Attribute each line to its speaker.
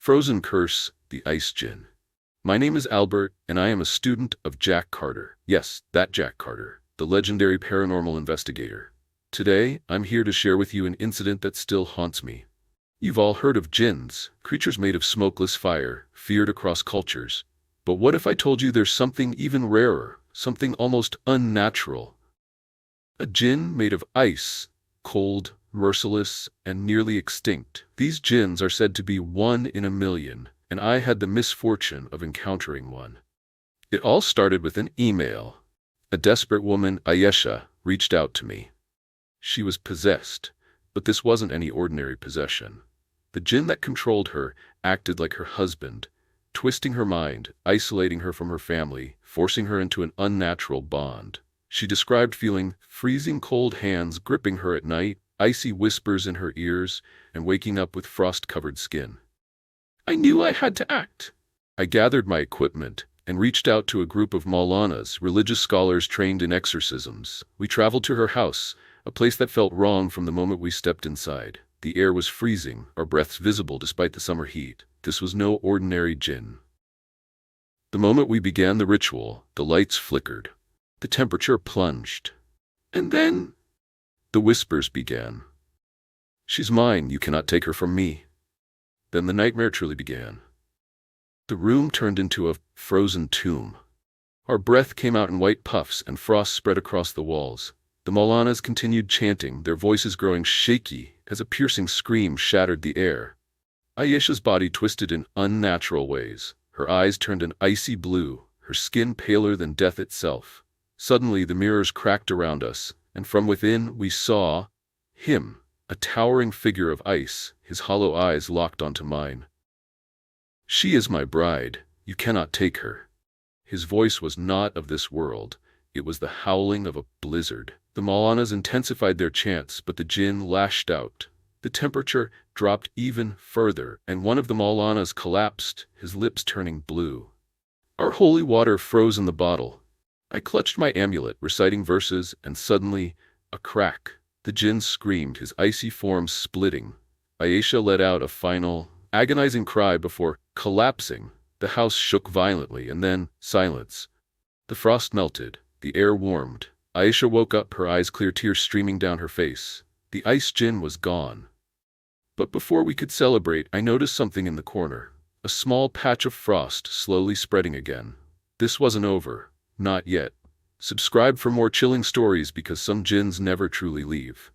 Speaker 1: Frozen Curse, the Ice Djinn. My name is Albert, and I am a student of Jack Carter. Yes, that Jack Carter, the legendary paranormal investigator. Today, I'm here to share with you an incident that still haunts me. You've all heard of djinns, creatures made of smokeless fire, feared across cultures. But what if I told you there's something even rarer, something almost unnatural? A djinn made of ice, cold, merciless, and nearly extinct. These djinns are said to be 1 in a million, and I had the misfortune of encountering one. It all started with an email. A desperate woman, Ayesha, reached out to me. She was possessed, but this wasn't any ordinary possession. The djinn that controlled her acted like her husband, twisting her mind, isolating her from her family, forcing her into an unnatural bond. She described feeling freezing cold hands gripping her at night, icy whispers in her ears, and waking up with frost-covered skin. I knew I had to act. I gathered my equipment and reached out to a group of Maulanas, religious scholars trained in exorcisms. We traveled to her house, a place that felt wrong from the moment we stepped inside. The air was freezing, our breaths visible despite the summer heat. This was no ordinary djinn. The moment we began the ritual, the lights flickered. The temperature plunged. And then the whispers began. She's mine, you cannot take her from me. Then the nightmare truly began. The room turned into a frozen tomb. Our breath came out in white puffs and frost spread across the walls. The Maulanas continued chanting, their voices growing shaky as a piercing scream shattered the air. Ayesha's body twisted in unnatural ways. Her eyes turned an icy blue, her skin paler than death itself. Suddenly the mirrors cracked around us, and from within we saw him, a towering figure of ice, his hollow eyes locked onto mine. She is my bride, you cannot take her. His voice was not of this world, it was the howling of a blizzard. The Maulanas intensified their chants, but the djinn lashed out. The temperature dropped even further, and one of the Maulanas collapsed, his lips turning blue. Our holy water froze in the bottle. I clutched my amulet, reciting verses, and suddenly, a crack. The djinn screamed, his icy form splitting. Ayesha let out a final, agonizing cry before collapsing. The house shook violently, and then silence. The frost melted, the air warmed. Ayesha woke up, her eyes clear, tears streaming down her face. The ice djinn was gone. But before we could celebrate, I noticed something in the corner. A small patch of frost slowly spreading again. This wasn't over. Not yet. Subscribe for more chilling stories because some djinns never truly leave.